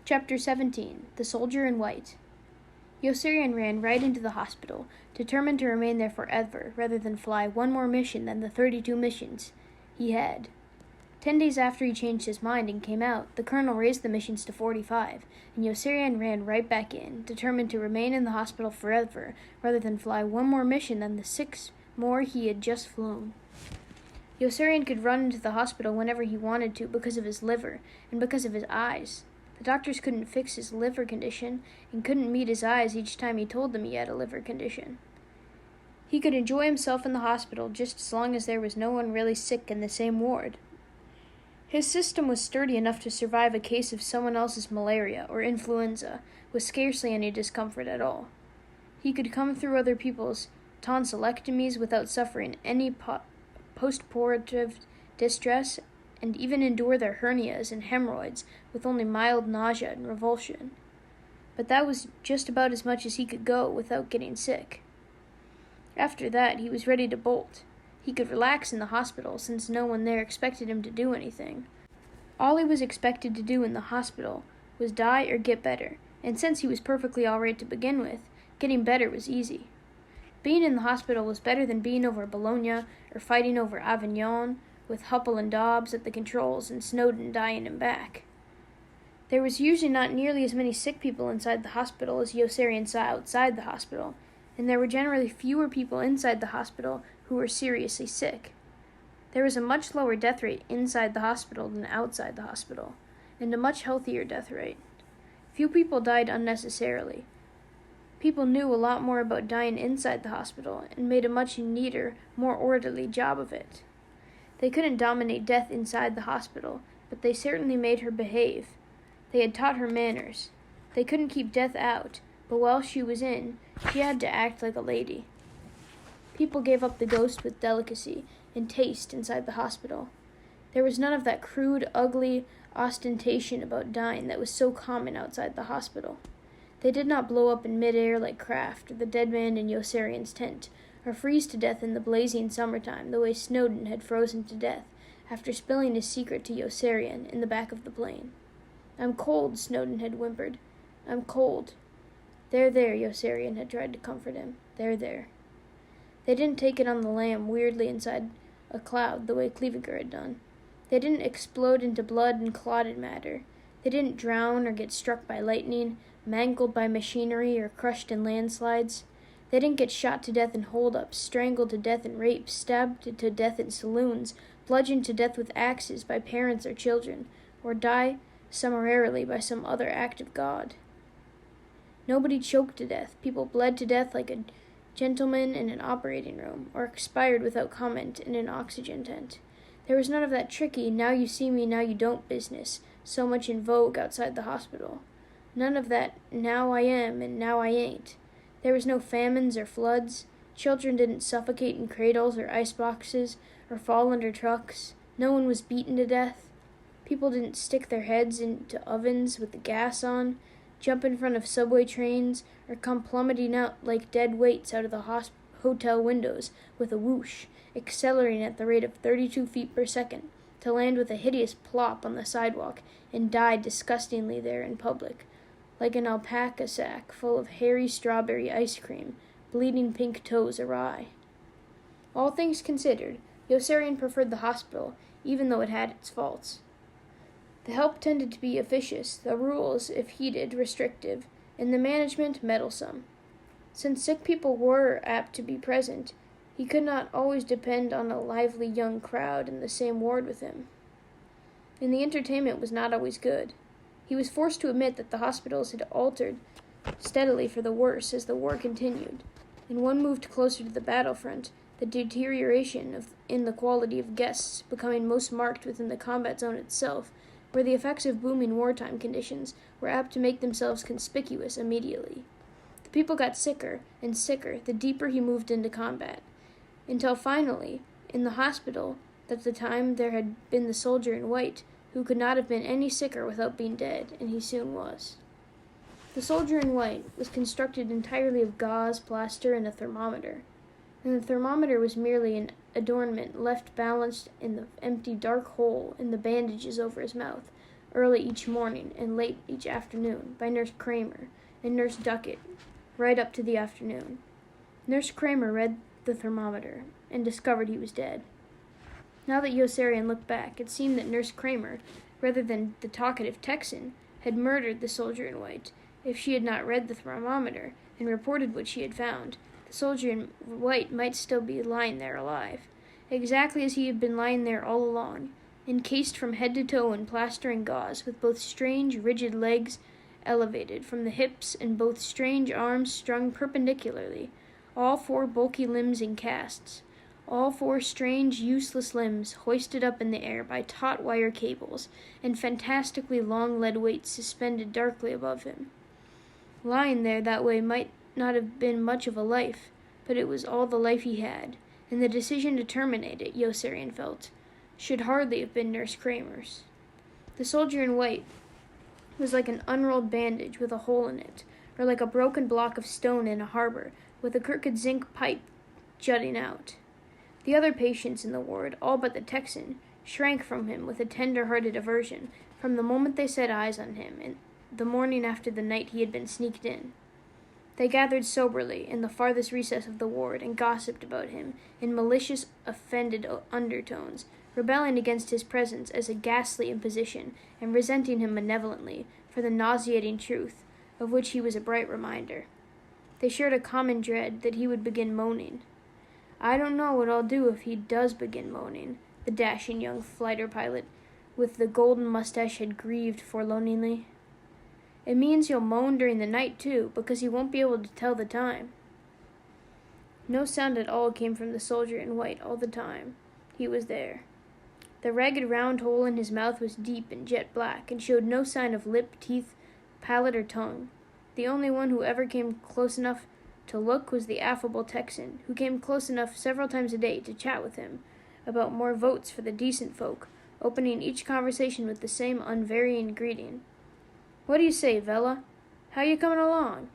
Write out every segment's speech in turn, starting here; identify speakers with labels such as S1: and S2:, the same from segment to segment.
S1: Chapter 17. The Soldier in White. Yossarian ran right into the hospital, determined to remain there forever rather than fly one more mission than the 32 missions he had. 10 days after he changed his mind and came out, the colonel raised the missions to 45, and Yossarian ran right back in, determined to remain in the hospital forever rather than fly one more mission than the 6 more he had just flown. Yossarian could run into the hospital whenever he wanted to because of his liver and because of his eyes. The doctors couldn't fix his liver condition and couldn't meet his eyes each time he told them he had a liver condition. He could enjoy himself in the hospital just as long as there was no one really sick in the same ward. His system was sturdy enough to survive a case of someone else's malaria or influenza with scarcely any discomfort at all. He could come through other people's tonsillectomies without suffering any postoperative distress, and even endure their hernias and hemorrhoids with only mild nausea and revulsion. But that was just about as much as he could go without getting sick. After that, he was ready to bolt. He could relax in the hospital since no one there expected him to do anything. All he was expected to do in the hospital was die or get better, and since he was perfectly all right to begin with, getting better was easy. Being in the hospital was better than being over Bologna or fighting over Avignon, with Huppel and Dobbs at the controls and Snowden dying him back. There was usually not nearly as many sick people inside the hospital as Yossarian saw outside the hospital, and there were generally fewer people inside the hospital who were seriously sick. There was a much lower death rate inside the hospital than outside the hospital, and a much healthier death rate. Few people died unnecessarily. People knew a lot more about dying inside the hospital and made a much neater, more orderly job of it. They couldn't dominate death inside the hospital, but they certainly made her behave. They had taught her manners. They couldn't keep death out, but while she was in, she had to act like a lady. People gave up the ghost with delicacy and taste inside the hospital. There was none of that crude, ugly ostentation about dying that was so common outside the hospital. They did not blow up in midair like Kraft or the dead man in Yossarian's tent, or freeze to death in the blazing summertime the way Snowden had frozen to death after spilling his secret to Yossarian in the back of the plane. "I'm cold," Snowden had whimpered. "I'm cold." There, Yossarian had tried to comfort him. There. They didn't take it on the lam weirdly inside a cloud the way Clevinger had done. They didn't explode into blood and clotted matter. They didn't drown or get struck by lightning, mangled by machinery, or crushed in landslides. They didn't get shot to death in hold-ups, strangled to death in rapes, stabbed to death in saloons, bludgeoned to death with axes by parents or children, or die summarily by some other act of God. Nobody choked to death. People bled to death like a gentleman in an operating room, or expired without comment in an oxygen tent. There was none of that tricky, now you see me, now you don't business, so much in vogue outside the hospital. None of that now I am and now I ain't. There was no famines or floods. Children didn't suffocate in cradles or iceboxes or fall under trucks. No one was beaten to death. People didn't stick their heads into ovens with the gas on, jump in front of subway trains, or come plummeting out like dead weights out of the hotel windows with a whoosh, accelerating at the rate of 32 feet per second, to land with a hideous plop on the sidewalk and die disgustingly there in public, like an alpaca sack full of hairy strawberry ice cream, bleeding pink toes awry. All things considered, Yossarian preferred the hospital, even though it had its faults. The help tended to be officious, the rules, if heeded, restrictive, and the management meddlesome. Since sick people were apt to be present, he could not always depend on a lively young crowd in the same ward with him. And the entertainment was not always good. He was forced to admit that the hospitals had altered steadily for the worse as the war continued, and one moved closer to the battlefront, the deterioration in the quality of guests becoming most marked within the combat zone itself, where the effects of booming wartime conditions were apt to make themselves conspicuous immediately. The people got sicker and sicker the deeper he moved into combat, until finally, in the hospital, at the time there had been the soldier in white, who could not have been any sicker without being dead, and he soon was. The soldier in white was constructed entirely of gauze, plaster, and a thermometer, and the thermometer was merely an adornment left balanced in the empty dark hole in the bandages over his mouth, early each morning and late each afternoon, by Nurse Kramer and Nurse Duckett, right up to the afternoon. Nurse Kramer read the thermometer and discovered he was dead. Now that Yossarian looked back, it seemed that Nurse Kramer, rather than the talkative Texan, had murdered the soldier in white. If she had not read the thermometer and reported what she had found, the soldier in white might still be lying there alive, exactly as he had been lying there all along, encased from head to toe in plaster and gauze, with both strange, rigid legs elevated from the hips and both strange arms strung perpendicularly, all four bulky limbs in casts, all four strange, useless limbs hoisted up in the air by taut wire cables, and fantastically long lead weights suspended darkly above him. Lying there that way might not have been much of a life, but it was all the life he had, and the decision to terminate it, Yossarian felt, should hardly have been Nurse Kramer's. The soldier in white was like an unrolled bandage with a hole in it, or like a broken block of stone in a harbor with a crooked zinc pipe jutting out. The other patients in the ward, all but the Texan, shrank from him with a tender-hearted aversion from the moment they set eyes on him in the morning after the night he had been sneaked in. They gathered soberly in the farthest recess of the ward and gossiped about him in malicious, offended undertones, rebelling against his presence as a ghastly imposition and resenting him malevolently for the nauseating truth, of which he was a bright reminder. They shared a common dread that he would begin moaning. "I don't know what I'll do if he does begin moaning," the dashing young fighter pilot with the golden mustache had grieved forlornly. "It means he'll moan during the night, too, because he won't be able to tell the time." No sound at all came from the soldier in white all the time he was there. The ragged round hole in his mouth was deep and jet black, and showed no sign of lip, teeth, palate, or tongue. The only one who ever came close enough to look was the affable Texan, who came close enough several times a day to chat with him about more votes for the decent folk, opening each conversation with the same unvarying greeting. "What do you say, Vella? How you coming along?"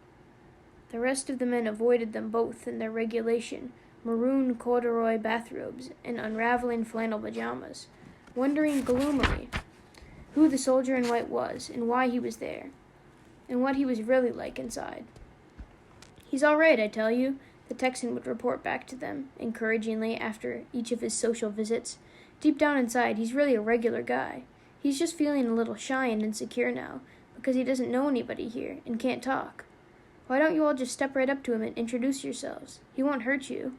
S1: The rest of the men avoided them both in their regulation maroon corduroy bathrobes and unraveling flannel pajamas, wondering gloomily who the soldier in white was and why he was there, and what he was really like inside. "He's all right, I tell you," the Texan would report back to them, encouragingly, after each of his social visits. "Deep down inside, he's really a regular guy. He's just feeling a little shy and insecure now, because he doesn't know anybody here and can't talk. Why don't you all just step right up to him and introduce yourselves? He won't hurt you."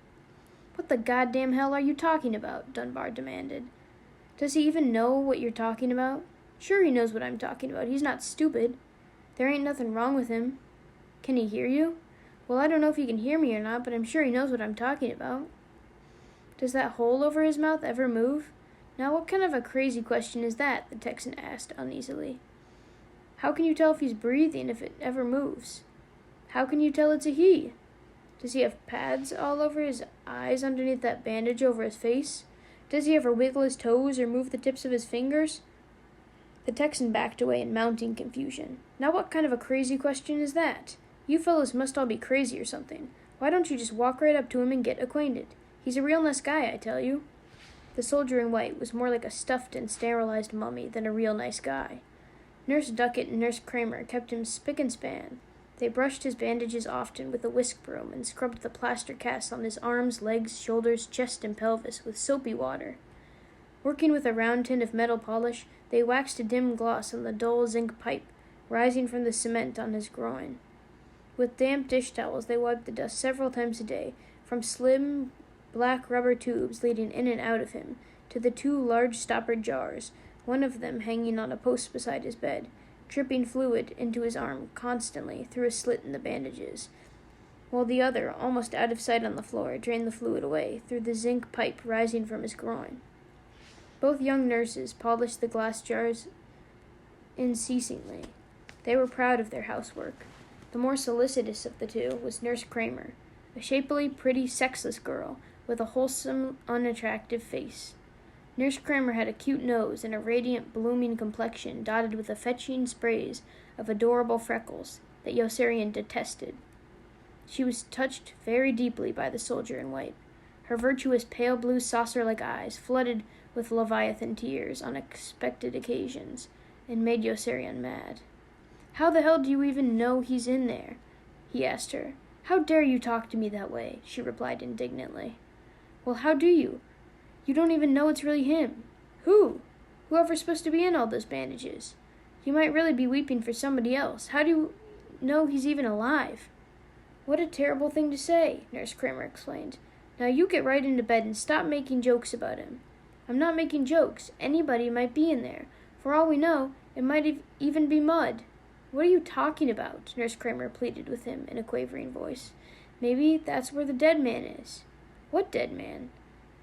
S1: "What the goddamn hell are you talking about?" Dunbar demanded. "Does he even know what you're talking about?" "Sure he knows what I'm talking about. He's not stupid. There ain't nothing wrong with him." "Can he hear you?" "Well, I don't know if he can hear me or not, but I'm sure he knows what I'm talking about." "Does that hole over his mouth ever move?" "Now what kind of a crazy question is that?" the Texan asked uneasily. "How can you tell if he's breathing if it ever moves?" "How can you tell it's a he?" "Does he have pads all over his eyes underneath that bandage over his face? Does he ever wiggle his toes or move the tips of his fingers?" The Texan backed away in mounting confusion. "Now what kind of a crazy question is that? You fellows must all be crazy or something. Why don't you just walk right up to him and get acquainted? He's a real nice guy, I tell you." The soldier in white was more like a stuffed and sterilized mummy than a real nice guy. Nurse Duckett and Nurse Kramer kept him spick and span. They brushed his bandages often with a whisk broom and scrubbed the plaster casts on his arms, legs, shoulders, chest, and pelvis with soapy water. Working with a round tin of metal polish, they waxed a dim gloss on the dull zinc pipe rising from the cement on his groin. With damp dish towels, they wiped the dust several times a day, from slim, black rubber tubes leading in and out of him to the two large stoppered jars, one of them hanging on a post beside his bed, dripping fluid into his arm constantly through a slit in the bandages, while the other, almost out of sight on the floor, drained the fluid away through the zinc pipe rising from his groin. Both young nurses polished the glass jars unceasingly. They were proud of their housework. The more solicitous of the two was Nurse Kramer, a shapely, pretty, sexless girl with a wholesome, unattractive face. Nurse Kramer had a cute nose and a radiant, blooming complexion dotted with the fetching sprays of adorable freckles that Yossarian detested. She was touched very deeply by the soldier in white. Her virtuous pale blue saucer-like eyes flooded with leviathan tears on expected occasions, and made Yossarian mad. "How the hell do you even know he's in there?" he asked her. "How dare you talk to me that way?" she replied indignantly. "Well, how do you? You don't even know it's really him." "Who? Whoever's supposed to be in all those bandages. You might really be weeping for somebody else. How do you know he's even alive?" "What a terrible thing to say," Nurse Kramer explained. "Now you get right into bed and stop making jokes about him." "I'm not making jokes. Anybody might be in there. For all we know, it might even be Mud." "What are you talking about?" Nurse Kramer pleaded with him in a quavering voice. "Maybe that's where the dead man is." "What dead man?"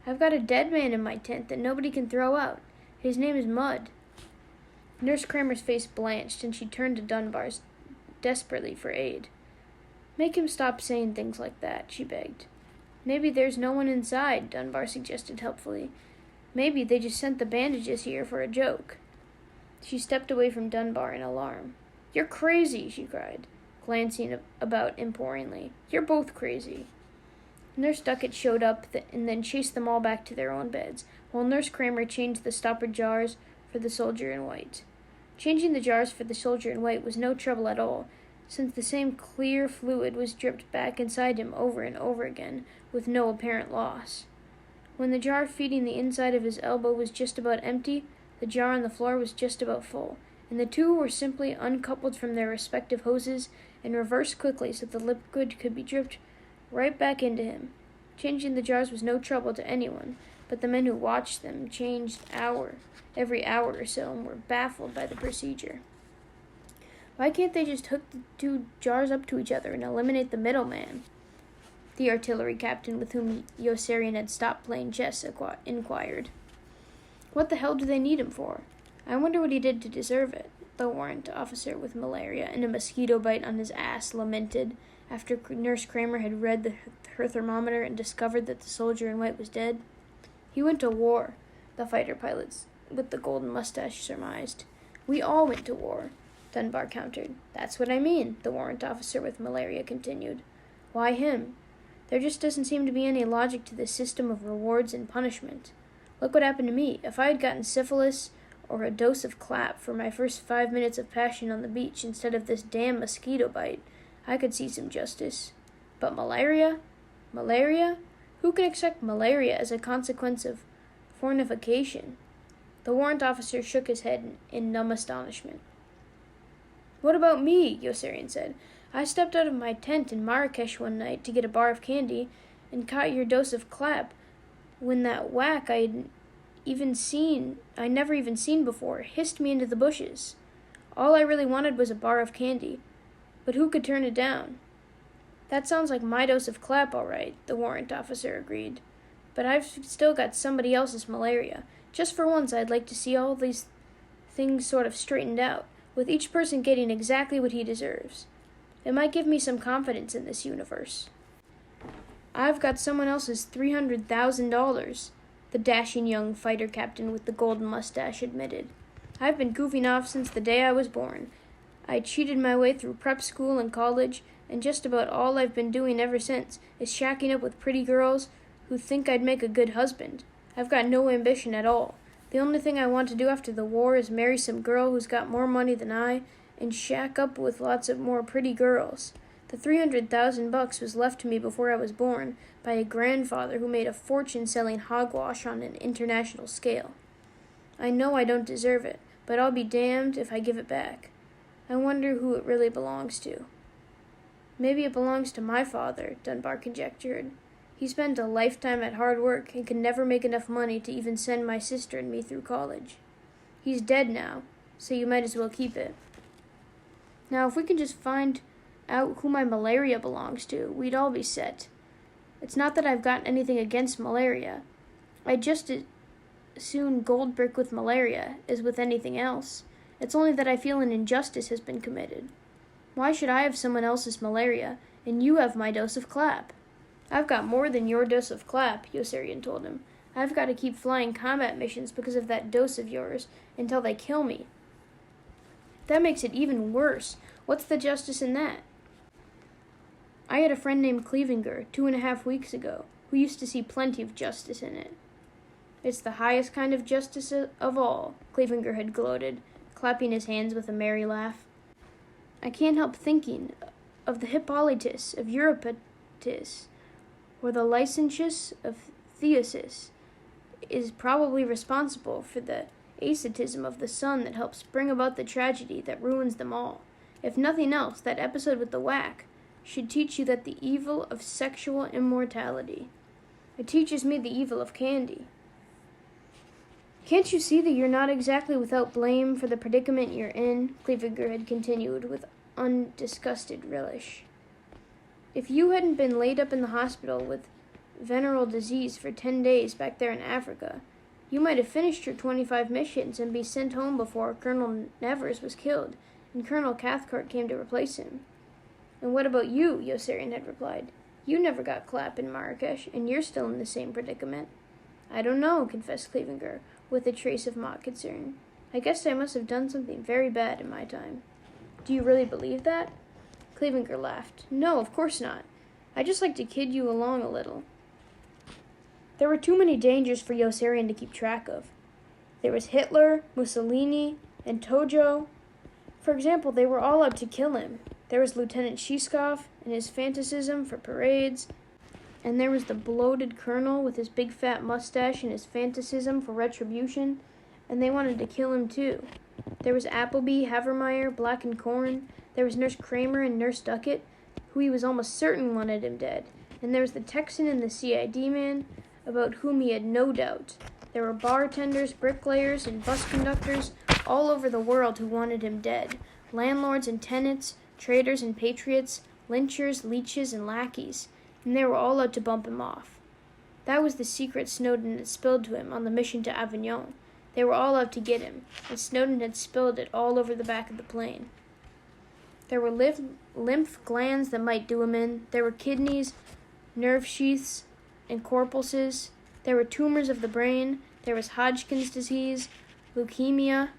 S1: "I've got a dead man in my tent that nobody can throw out. His name is Mud." Nurse Kramer's face blanched, and she turned to Dunbar's desperately for aid. "Make him stop saying things like that," she begged. "Maybe there's no one inside," Dunbar suggested helpfully. "Maybe they just sent the bandages here for a joke." She stepped away from Dunbar in alarm. "You're crazy," she cried, glancing about imploringly. "You're both crazy." Nurse Duckett showed up and then chased them all back to their own beds, while Nurse Kramer changed the stoppered jars for the soldier in white. Changing the jars for the soldier in white was no trouble at all, since the same clear fluid was dripped back inside him over and over again, with no apparent loss. When the jar feeding the inside of his elbow was just about empty, the jar on the floor was just about full, and the two were simply uncoupled from their respective hoses and reversed quickly so the liquid could be dripped right back into him. Changing the jars was no trouble to anyone, but the men who watched them changed every hour or so, and were baffled by the procedure. "Why can't they just hook the two jars up to each other and eliminate the middleman?" the artillery captain with whom Yossarian had stopped playing chess inquired. "What the hell do they need him for? I wonder what he did to deserve it," the warrant officer with malaria and a mosquito bite on his ass lamented after Nurse Kramer had read her thermometer and discovered that the soldier in white was dead. "He went to war," the fighter pilots with the golden mustache surmised. "We all went to war," Dunbar countered. "That's what I mean," the warrant officer with malaria continued. "Why him? There just doesn't seem to be any logic to this system of rewards and punishment. Look what happened to me. If I had gotten syphilis or a dose of clap for my first 5 minutes of passion on the beach instead of this damn mosquito bite, I could see some justice. But malaria? Malaria? Who can accept malaria as a consequence of fornication?" The warrant officer shook his head in numb astonishment. "What about me?" Yossarian said. "I stepped out of my tent in Marrakesh one night to get a bar of candy and caught your dose of clap when that whack I never even seen before hissed me into the bushes. All I really wanted was a bar of candy, but who could turn it down?" "That sounds like my dose of clap, all right," the warrant officer agreed. "But I've still got somebody else's malaria. Just for once, I'd like to see all these things sort of straightened out, with each person getting exactly what he deserves. It might give me some confidence in this universe." "I've got someone else's $300,000, the dashing young fighter captain with the golden mustache admitted. "I've been goofing off since the day I was born. I cheated my way through prep school and college, and just about all I've been doing ever since is shacking up with pretty girls who think I'd make a good husband. I've got no ambition at all. The only thing I want to do after the war is marry some girl who's got more money than I and shack up with lots of more pretty girls. The $300,000 was left to me before I was born by a grandfather who made a fortune selling hogwash on an international scale. I know I don't deserve it, but I'll be damned if I give it back. I wonder who it really belongs to." "Maybe it belongs to my father," Dunbar conjectured. "He spent a lifetime at hard work and could never make enough money to even send my sister and me through college. He's dead now, so you might as well keep it. Now, if we can just find out who my malaria belongs to, we'd all be set. It's not that I've got anything against malaria. I'd just as soon gold brick with malaria as with anything else. It's only that I feel an injustice has been committed. Why should I have someone else's malaria, and you have my dose of clap?" "I've got more than your dose of clap," Yossarian told him. "I've got to keep flying combat missions because of that dose of yours until they kill me." "That makes it even worse. What's the justice in that?" "I had a friend named Clevenger 2.5 weeks ago who used to see plenty of justice in it." "It's the highest kind of justice of all," Clevenger had gloated, clapping his hands with a merry laugh. "I can't help thinking of the Hippolytus of Eurypylus, or the Licentius of Theseus is probably responsible for the asceticism of the sun that helps bring about the tragedy that ruins them all. If nothing else, that episode with the whack should teach you that the evil of sexual immorality. It teaches me the evil of candy. Can't you see that you're not exactly without blame for the predicament you're in?" Clevenger had continued with undisgusted relish. "If you hadn't been laid up in the hospital with venereal disease for 10 days back there in Africa, you might have finished your 25 missions and be sent home before Colonel Nevers was killed and Colonel Cathcart came to replace him." "And what about you?" Yossarian had replied. "You never got clap in Marrakesh, and you're still in the same predicament." "I don't know," confessed Clevenger, with a trace of mock concern. "I guess I must have done something very bad in my time." "Do you really believe that?" Clevenger laughed. "No, of course not. I just like to kid you along a little." There were too many dangers for Yossarian to keep track of. There was Hitler, Mussolini, and Tojo. For example, they were all out to kill him. There was Lieutenant Shishkov and his fanaticism for parades, and there was the bloated colonel with his big fat mustache and his fanaticism for retribution, and they wanted to kill him too. There was Appleby, Havermeyer, Black and Corn. There was Nurse Kramer and Nurse Duckett, who he was almost certain wanted him dead. And there was the Texan and the CID man, about whom he had no doubt. There were bartenders, bricklayers, and bus conductors all over the world who wanted him dead. Landlords and tenants, traitors and patriots, lynchers, leeches, and lackeys. And they were all out to bump him off. That was the secret Snowden had spilled to him on the mission to Avignon. They were all out to get him, and Snowden had spilled it all over the back of the plane. There were lymph glands that might do him in. There were kidneys, nerve sheaths, and corpuscles. There were tumors of the brain. There was Hodgkin's disease, leukemia,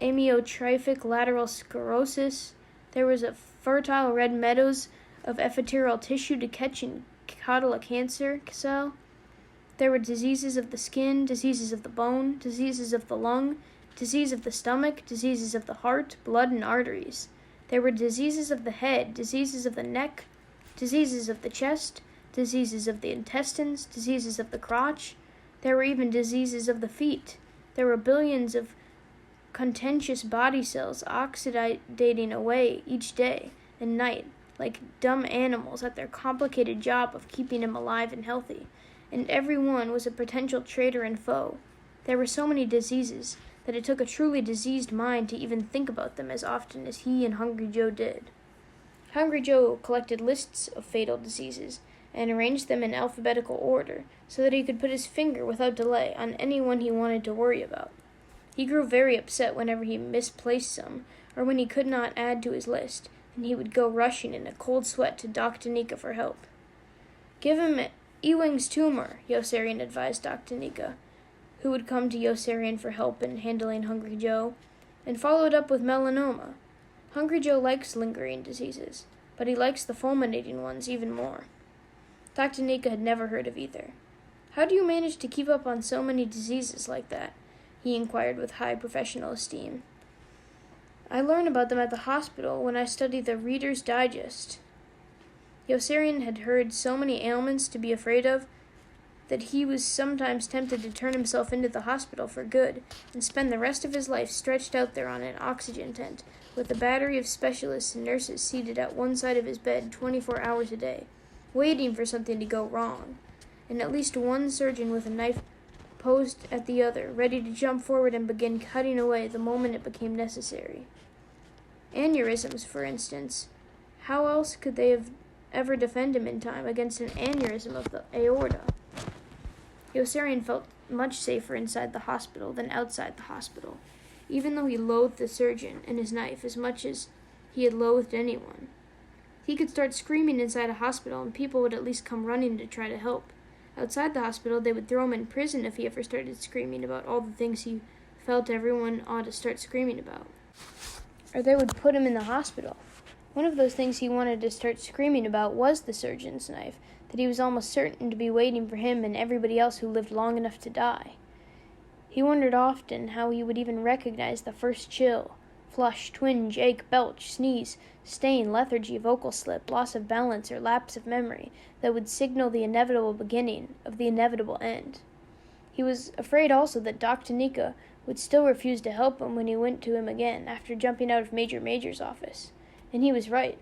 S1: amyotrophic lateral sclerosis. There was a fertile red meadows of epithelial tissue to catch and coddle a cancer cell. There were diseases of the skin, diseases of the bone, diseases of the lung, disease of the stomach, diseases of the heart, blood, and arteries. There were diseases of the head, diseases of the neck, diseases of the chest, diseases of the intestines, diseases of the crotch. There were even diseases of the feet. There were billions of contentious body cells oxidating away each day and night, like dumb animals at their complicated job of keeping him alive and healthy. And every one was a potential traitor and foe. There were so many diseases that it took a truly diseased mind to even think about them as often as he and Hungry Joe did. Hungry Joe collected lists of fatal diseases and arranged them in alphabetical order so that he could put his finger without delay on any one he wanted to worry about. He grew very upset whenever he misplaced some, or when he could not add to his list, and he would go rushing in a cold sweat to Doc Danica for help. "Give him Ewing's tumor," Yossarian advised Doc Danica, who would come to Yossarian for help in handling Hungry Joe, and follow it up with melanoma. Hungry Joe likes lingering diseases, but he likes the fulminating ones even more. Doc Danica had never heard of either. "How do you manage to keep up on so many diseases like that?" he inquired with high professional esteem. "I learn about them at the hospital when I study the Reader's Digest." Yossarian had heard so many ailments to be afraid of that he was sometimes tempted to turn himself into the hospital for good and spend the rest of his life stretched out there on an oxygen tent with a battery of specialists and nurses seated at one side of his bed 24 hours a day, waiting for something to go wrong, and at least one surgeon with a knife posed at the other, ready to jump forward and begin cutting away the moment it became necessary. Aneurysms, for instance. How else could they have ever defend him in time against an aneurysm of the aorta? Yossarian felt much safer inside the hospital than outside the hospital, even though he loathed the surgeon and his knife as much as he had loathed anyone. He could start screaming inside a hospital and people would at least come running to try to help. Outside the hospital, they would throw him in prison if he ever started screaming about all the things he felt everyone ought to start screaming about. Or they would put him in the hospital. One of those things he wanted to start screaming about was the surgeon's knife, that he was almost certain to be waiting for him and everybody else who lived long enough to die. He wondered often how he would even recognize the first chill, flush, twinge, ache, belch, sneeze, stain, lethargy, vocal slip, loss of balance, or lapse of memory that would signal the inevitable beginning of the inevitable end. He was afraid also that Dr. Nika would still refuse to help him when he went to him again after jumping out of Major Major's office. And he was right.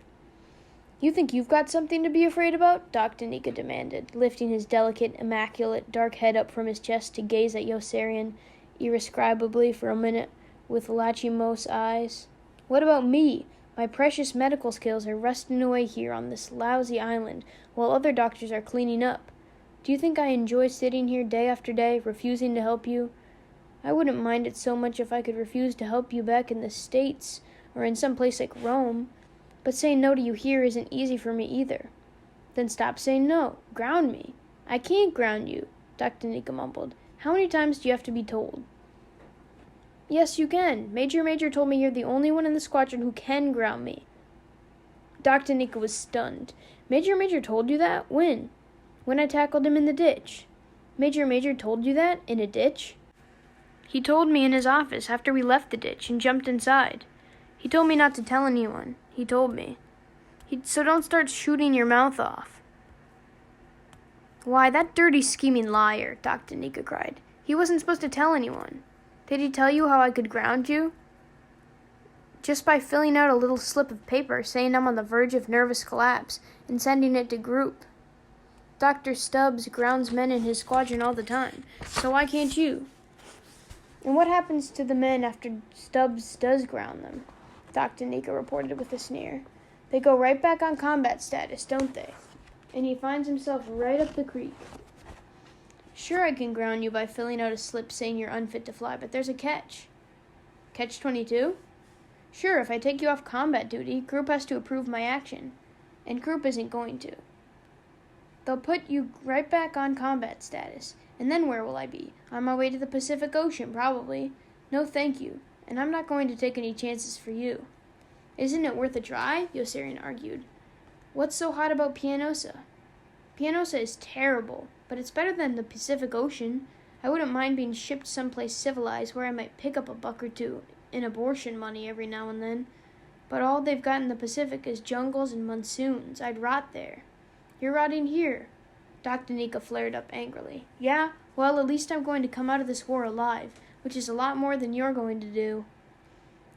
S1: "You think you've got something to be afraid about?" Dr. Nika demanded, lifting his delicate, immaculate, dark head up from his chest to gaze at Yossarian irrescribably for a minute with lachymose eyes. "What about me? My precious medical skills are rusting away here on this lousy island while other doctors are cleaning up. Do you think I enjoy sitting here day after day, refusing to help you? I wouldn't mind it so much if I could refuse to help you back in the States or in some place like Rome. But saying no to you here isn't easy for me either." "Then stop saying no. Ground me." "I can't ground you," Dr. Nika mumbled. "How many times do you have to be told?" "Yes, you can. Major Major told me you're the only one in the squadron who can ground me." Dr. Nika was stunned. "Major Major told you that? When?" "When I tackled him in the ditch." "Major Major told you that? In a ditch?" "He told me in his office after we left the ditch and jumped inside. He told me not to tell anyone. He told me. So don't start shooting your mouth off." "Why, that dirty, scheming liar," Dr. Nika cried. "He wasn't supposed to tell anyone. Did he tell you how I could ground you?" "Just by filling out a little slip of paper saying I'm on the verge of nervous collapse and sending it to group. Dr. Stubbs grounds men in his squadron all the time, so why can't you?" "And what happens to the men after Stubbs does ground them?" Dr. Nika reported with a sneer. "They go right back on combat status, don't they?" And he finds himself right up the creek. "Sure, I can ground you by filling out a slip saying you're unfit to fly, but there's a catch." "Catch 22? "Sure, if I take you off combat duty, group has to approve my action, and group isn't going to. They'll put you right back on combat status, and then where will I be? On my way to the Pacific Ocean, probably. No thank you, and I'm not going to take any chances for you." "Isn't it worth a try?" Yossarian argued. "What's so hot about Pianosa?" "Pianosa is terrible, but it's better than the Pacific Ocean. I wouldn't mind being shipped someplace civilized where I might pick up a buck or two in abortion money every now and then. But all they've got in the Pacific is jungles and monsoons. I'd rot there." "You're rotting here." Dr. Nika flared up angrily. "Yeah? Well, at least I'm going to come out of this war alive, which is a lot more than you're going to do."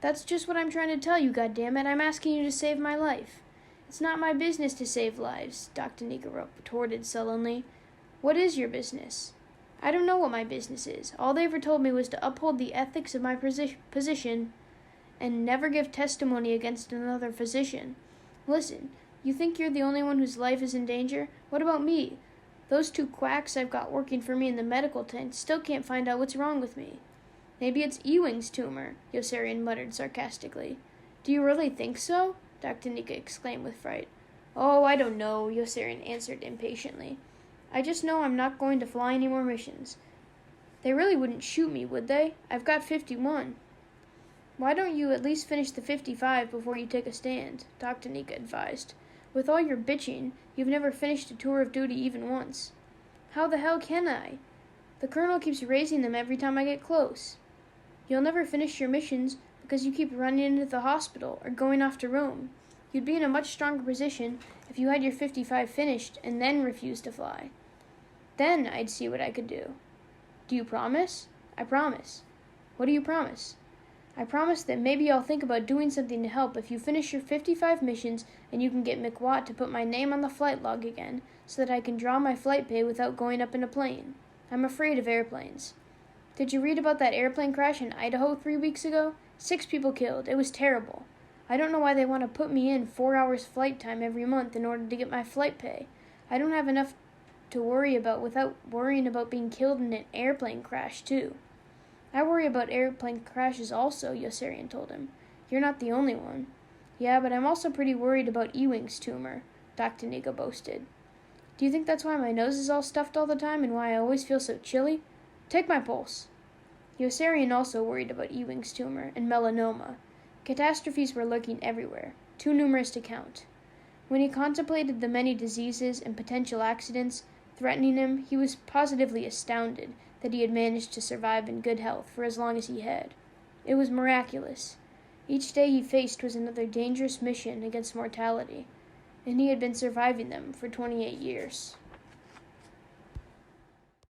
S1: "That's just what I'm trying to tell you, goddammit. I'm asking you to save my life." "It's not my business to save lives," Dr. Nika retorted sullenly. "What is your business?" "I don't know what my business is. All they ever told me was to uphold the ethics of my position and never give testimony against another physician. Listen, you think you're the only one whose life is in danger? What about me? Those two quacks I've got working for me in the medical tent still can't find out what's wrong with me." "Maybe it's Ewing's tumor," Yossarian muttered sarcastically. "Do you really think so?" Dr. Nika exclaimed with fright. "Oh, I don't know," Yossarian answered impatiently. "I just know I'm not going to fly any more missions. They really wouldn't shoot me, would they? I've got 51. "Why don't you at least finish the 55 before you take a stand?" Dr. Nika advised. "With all your bitching, you've never finished a tour of duty even once." "How the hell can I? The colonel keeps raising them every time I get close." "You'll never finish your missions because you keep running into the hospital or going off to Rome. You'd be in a much stronger position if you had your 55 finished and then refused to fly. Then I'd see what I could do." "Do you promise?" "I promise." "What do you promise?" "I promise that maybe I'll think about doing something to help if you finish your 55 missions and you can get McWatt to put my name on the flight log again so that I can draw my flight pay without going up in a plane. I'm afraid of airplanes. Did you read about that airplane crash in Idaho 3 weeks ago? 6 people killed. It was terrible. I don't know why they want to put me in 4 hours flight time every month in order to get my flight pay. I don't have enough to worry about without worrying about being killed in an airplane crash, too." "I worry about airplane crashes also," Yossarian told him. "You're not the only one." "Yeah, but I'm also pretty worried about Ewing's tumor," Dr. Nika boasted. "Do you think that's why my nose is all stuffed all the time and why I always feel so chilly? Take my pulse." Yossarian also worried about Ewing's tumor and melanoma. Catastrophes were lurking everywhere, too numerous to count. When he contemplated the many diseases and potential accidents, threatening him, he was positively astounded that he had managed to survive in good health for as long as he had. It was miraculous. Each day he faced was another dangerous mission against mortality, and he had been surviving them for 28 years.